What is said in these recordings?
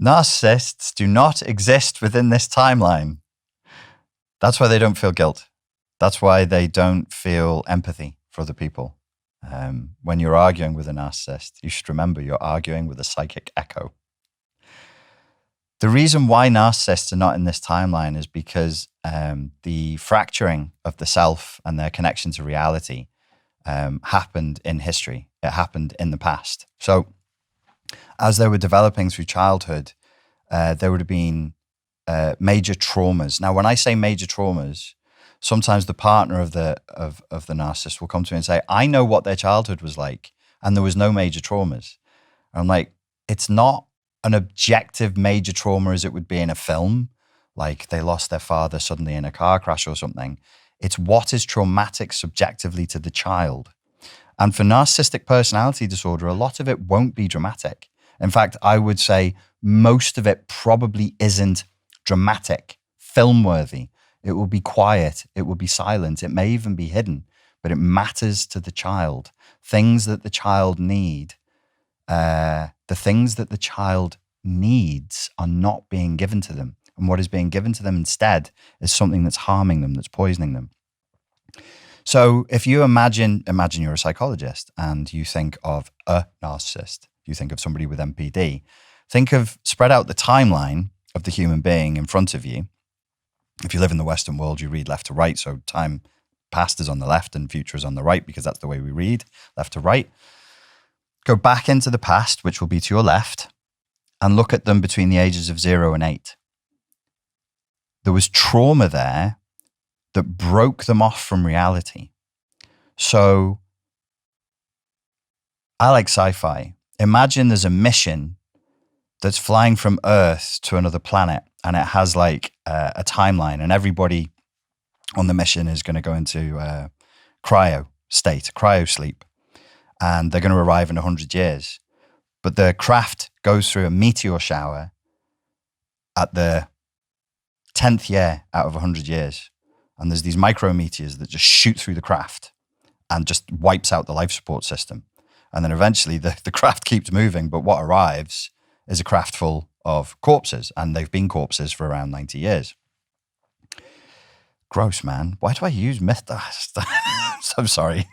Narcissists do not exist within this timeline. That's why they don't feel guilt. That's why they don't feel empathy for other people. When you're arguing with a narcissist, you should remember you're arguing with a psychic echo. The reason why narcissists are not in this timeline is because the fracturing of the self and their connection to reality happened in history. It happened in the past. So as they were developing through childhood, there would have been major traumas. Now, when I say major traumas, sometimes the partner of the narcissist will come to me and say, I know what their childhood was like, and there was no major traumas. And I'm like, it's not an objective major trauma as it would be in a film, like they lost their father suddenly in a car crash or something. It's what is traumatic subjectively to the child. And for narcissistic personality disorder, a lot of it won't be dramatic. In fact, I would say most of it probably isn't dramatic, film-worthy. It will be quiet. It will be silent. It may even be hidden, but it matters to the child. Things that the child need, the things that the child needs are not being given to them. And what is being given to them instead is something that's harming them, that's poisoning them. So if you imagine you're a psychologist and you think of a narcissist, you think of somebody with NPD, spread out the timeline of the human being in front of you. If you live in the Western world, you read left to right. So time past is on the left and future is on the right because that's the way we read, left to right. Go back into the past, which will be to your left, and look at them between the ages of 0 and 8. There was trauma there that broke them off from reality. So I like sci-fi. Imagine there's a mission that's flying from Earth to another planet, and it has like a timeline, and everybody on the mission is going to go into cryo sleep, and they're going to arrive in 100 years. But the craft goes through a meteor shower at the 10th year out of 100 years. And there's these micrometeors that just shoot through the craft and just wipes out the life support system. And then eventually the craft keeps moving, but what arrives is a craft full of corpses, and they've been corpses for around 90 years. Gross, man. Why do I use I'm sorry.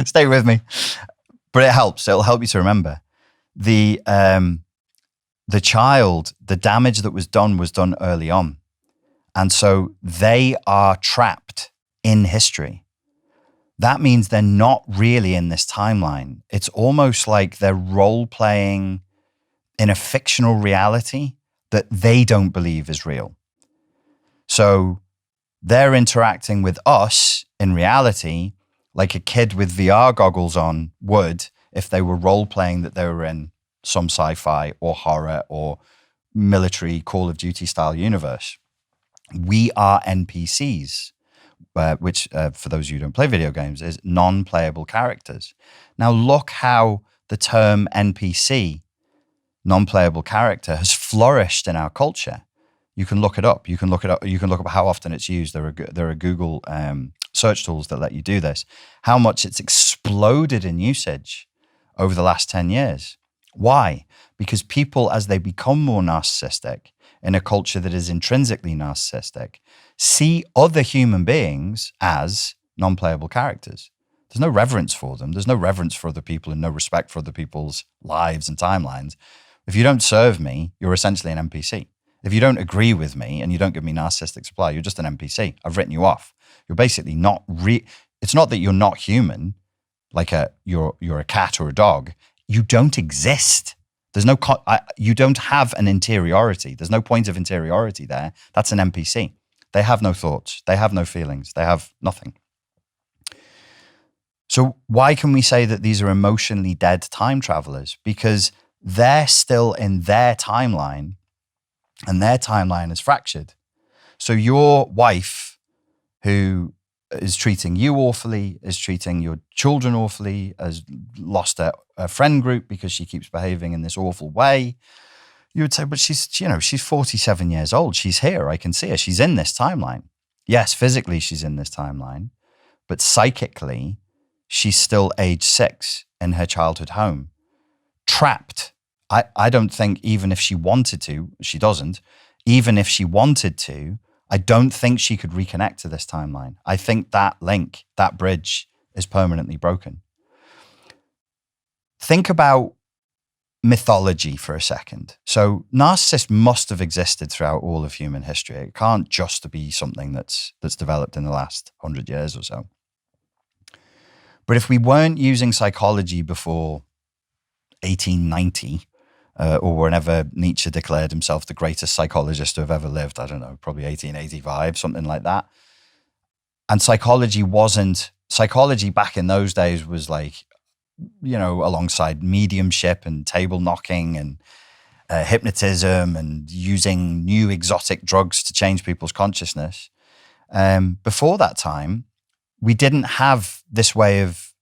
Stay with me. But it helps. It'll help you to remember. The child, the damage that was done early on. And so they are trapped in history. That means they're not really in this timeline. It's almost like they're role-playing in a fictional reality that they don't believe is real. So they're interacting with us in reality like a kid with VR goggles on would if they were role-playing that they were in some sci-fi or horror or military Call of Duty style universe. We are NPCs, which for those of you who don't play video games is non-playable characters. Now look how the term NPC, non-playable character, has flourished in our culture. You can look it up. You can look up how often it's used. There are Google search tools that let you do this. How much it's exploded in usage over the last 10 years. Why? Because people, as they become more narcissistic in a culture that is intrinsically narcissistic, see other human beings as non-playable characters. There's no reverence for them. There's no reverence for other people and no respect for other people's lives and timelines. If you don't serve me, you're essentially an NPC. If you don't agree with me and you don't give me narcissistic supply, you're just an NPC. I've written you off. You're basically not it's not that you're not human, like you're a cat or a dog. You don't exist. There's no you don't have an interiority. There's no point of interiority there. That's an NPC. They have no thoughts. They have no feelings. They have nothing. So why can we say that these are emotionally dead time travelers? Because they're still in their timeline, and their timeline is fractured. So your wife, who is treating you awfully, is treating your children awfully, has lost a friend group because she keeps behaving in this awful way. You would say, but she's 47 years old. She's here. I can see her. She's in this timeline. Yes, physically she's in this timeline, but psychically she's still age 6 in her childhood home, trapped I don't think even if she wanted to, she doesn't, even if she wanted to, I don't think she could reconnect to this timeline. I think that link, that bridge is permanently broken. Think about mythology for a second. So narcissists must have existed throughout all of human history. It can't just be something that's developed in the last 100 years or so. But if we weren't using psychology before 1890, or whenever Nietzsche declared himself the greatest psychologist to have ever lived, I don't know, probably 1885, something like that. And psychology back in those days was like, you know, alongside mediumship and table knocking and hypnotism and using new exotic drugs to change people's consciousness. Before that time, we didn't have this way of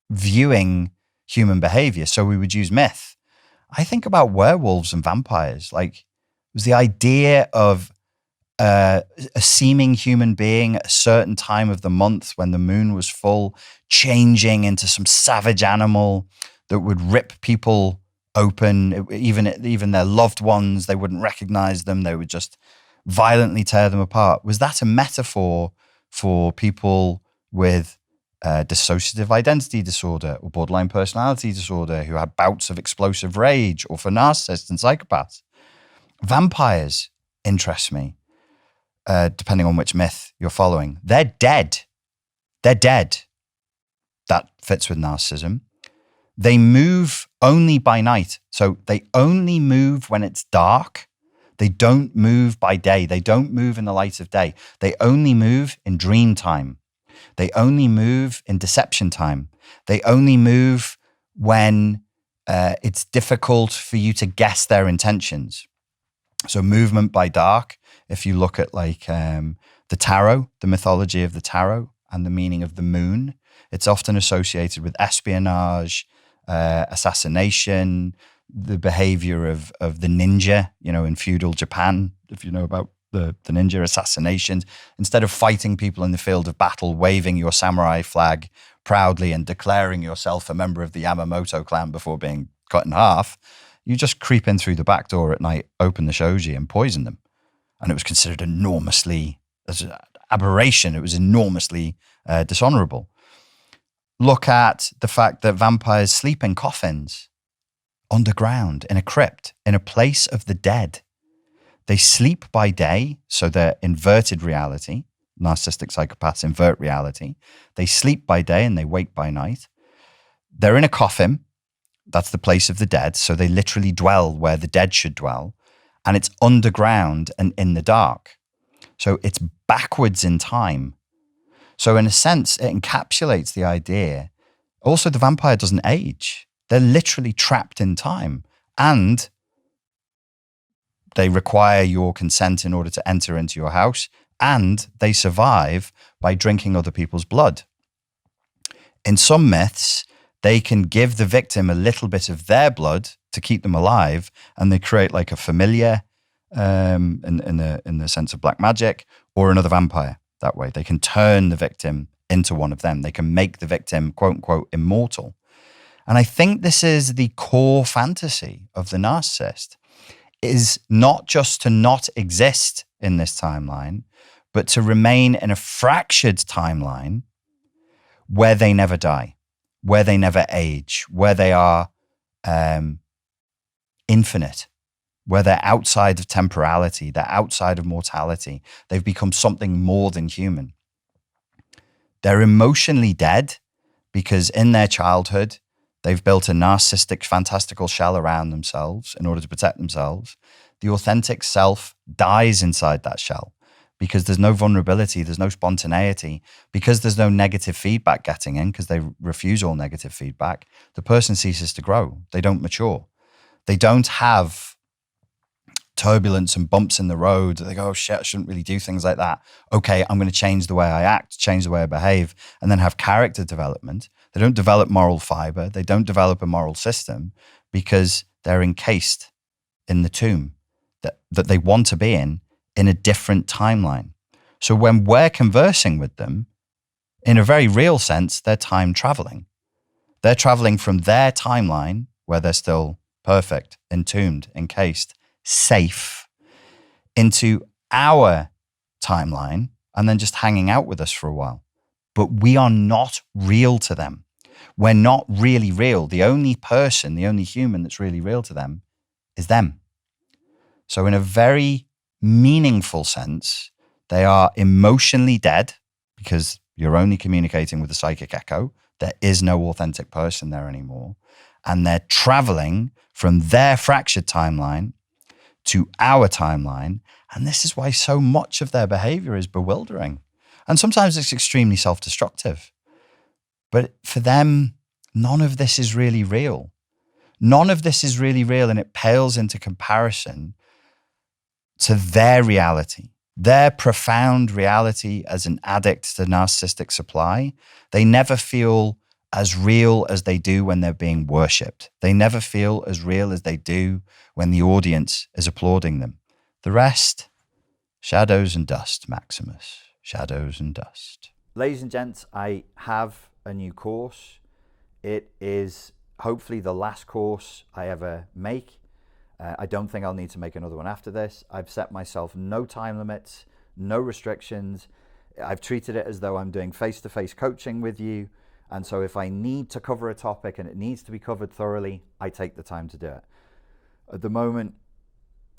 viewing human behavior. So we would use myth. I think about werewolves and vampires. Like, it was the idea of a seeming human being at a certain time of the month when the moon was full, changing into some savage animal that would rip people open, even their loved ones. They wouldn't recognize them. They would just violently tear them apart. Was that a metaphor for people with dissociative identity disorder or borderline personality disorder who had bouts of explosive rage, or for narcissists and psychopaths? Vampires interest me, depending on which myth you're following. They're dead. They're dead. That fits with narcissism. They move only by night. So they only move when it's dark. They don't move by day. They don't move in the light of day. They only move in dream time. They only move in deception time. They only move when it's difficult for you to guess their intentions. So movement by dark, if you look at like the tarot, the mythology of the tarot and the meaning of the moon, it's often associated with espionage, assassination, the behavior of the ninja, you know, in feudal Japan, if you know about the ninja assassinations. Instead of fighting people in the field of battle, waving your samurai flag proudly and declaring yourself a member of the Yamamoto clan before being cut in half, you just creep in through the back door at night, open the shoji and poison them. And it was considered as an aberration. It was enormously dishonorable. Look at the fact that vampires sleep in coffins, underground, in a crypt, in a place of the dead. They sleep by day, so they're inverted reality. Narcissistic psychopaths invert reality. They sleep by day and they wake by night. They're in a coffin. That's the place of the dead. So they literally dwell where the dead should dwell. And it's underground and in the dark. So it's backwards in time. So in a sense, it encapsulates the idea. Also, the vampire doesn't age. They're literally trapped in time. And they require your consent in order to enter into your house. And they survive by drinking other people's blood. In some myths, they can give the victim a little bit of their blood to keep them alive, and they create like a familiar in the sense of black magic, or another vampire. That way, they can turn the victim into one of them. They can make the victim, quote unquote, immortal. And I think this is the core fantasy of the narcissist, is not just to not exist in this timeline, but to remain in a fractured timeline where they never die, where they never age, where they are infinite, where they're outside of temporality, they're outside of mortality. They've become something more than human. They're emotionally dead because in their childhood, they've built a narcissistic, fantastical shell around themselves in order to protect themselves. The authentic self dies inside that shell because there's no vulnerability, there's no spontaneity, because there's no negative feedback getting in, because they refuse all negative feedback. The person ceases to grow. They don't mature. They don't have turbulence and bumps in the road. They go, oh shit, I shouldn't really do things like that. Okay, I'm going to change the way I act, change the way I behave, and then have character development. They don't develop moral fiber. They don't develop a moral system because they're encased in the tomb that they want to be in a different timeline. So when we're conversing with them, in a very real sense, they're time traveling. They're traveling from their timeline where they're still perfect, entombed, encased, safe, into our timeline and then just hanging out with us for a while. But we are not real to them. We're not really real. The only person, the only human that's really real to them is them. So in a very meaningful sense, they are emotionally dead because you're only communicating with a psychic echo. There is no authentic person there anymore. And they're traveling from their fractured timeline to our timeline. And this is why so much of their behavior is bewildering. And sometimes it's extremely self-destructive. But for them, none of this is really real. None of this is really real, and it pales into comparison to their reality, their profound reality as an addict to narcissistic supply. They never feel as real as they do when they're being worshipped. They never feel as real as they do when the audience is applauding them. The rest, shadows and dust, Maximus. Shadows and dust. Ladies and gents, I have a new course. It is hopefully the last course I ever make. I don't think I'll need to make another one after this. I've set myself no time limits, no restrictions. I've treated it as though I'm doing face-to-face coaching with you. And so if I need to cover a topic and it needs to be covered thoroughly, I take the time to do it. At the moment,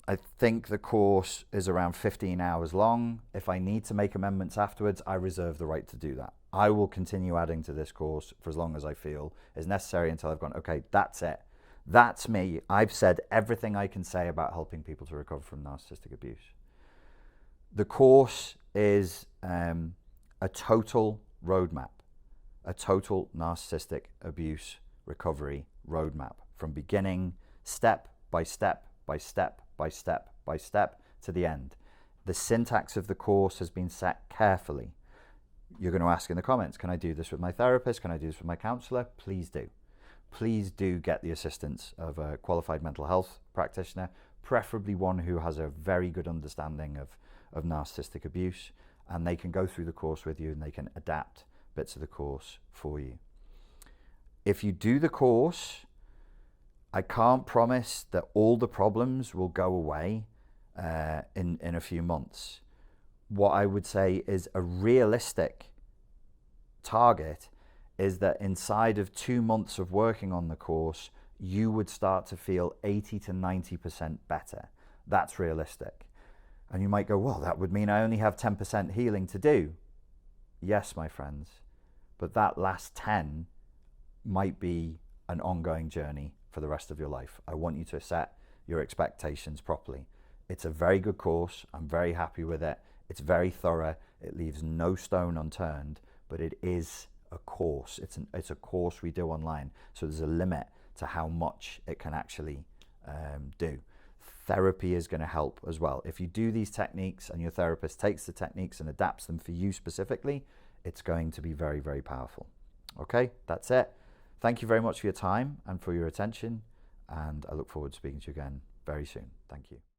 I think the course is around 15 hours long. If I need to make amendments afterwards, I reserve the right to do that. I will continue adding to this course for as long as I feel is necessary until I've gone, okay, that's it. That's me. I've said everything I can say about helping people to recover from narcissistic abuse. The course is a total roadmap, a total narcissistic abuse recovery roadmap from beginning, step by step by step by step by step to the end. The syntax of the course has been set carefully. You're going to ask in the comments, can I do this with my therapist? Can I do this with my counselor? Please do. Please do get the assistance of a qualified mental health practitioner, preferably one who has a very good understanding of narcissistic abuse, and they can go through the course with you and they can adapt bits of the course for you. If you do the course, I can't promise that all the problems will go away in a few months. What I would say is a realistic target is that inside of 2 months of working on the course, you would start to feel 80 to 90% better. That's realistic. And you might go, well, that would mean I only have 10% healing to do. Yes, my friends, but that last 10 might be an ongoing journey for the rest of your life. I want you to set your expectations properly. It's a very good course. I'm very happy with it. It's very thorough. It leaves no stone unturned, but it is a course. It's a course we do online. So there's a limit to how much it can actually do. Therapy is going to help as well. If you do these techniques and your therapist takes the techniques and adapts them for you specifically, it's going to be very, very powerful. Okay, that's it. Thank you very much for your time and for your attention. And I look forward to speaking to you again very soon. Thank you.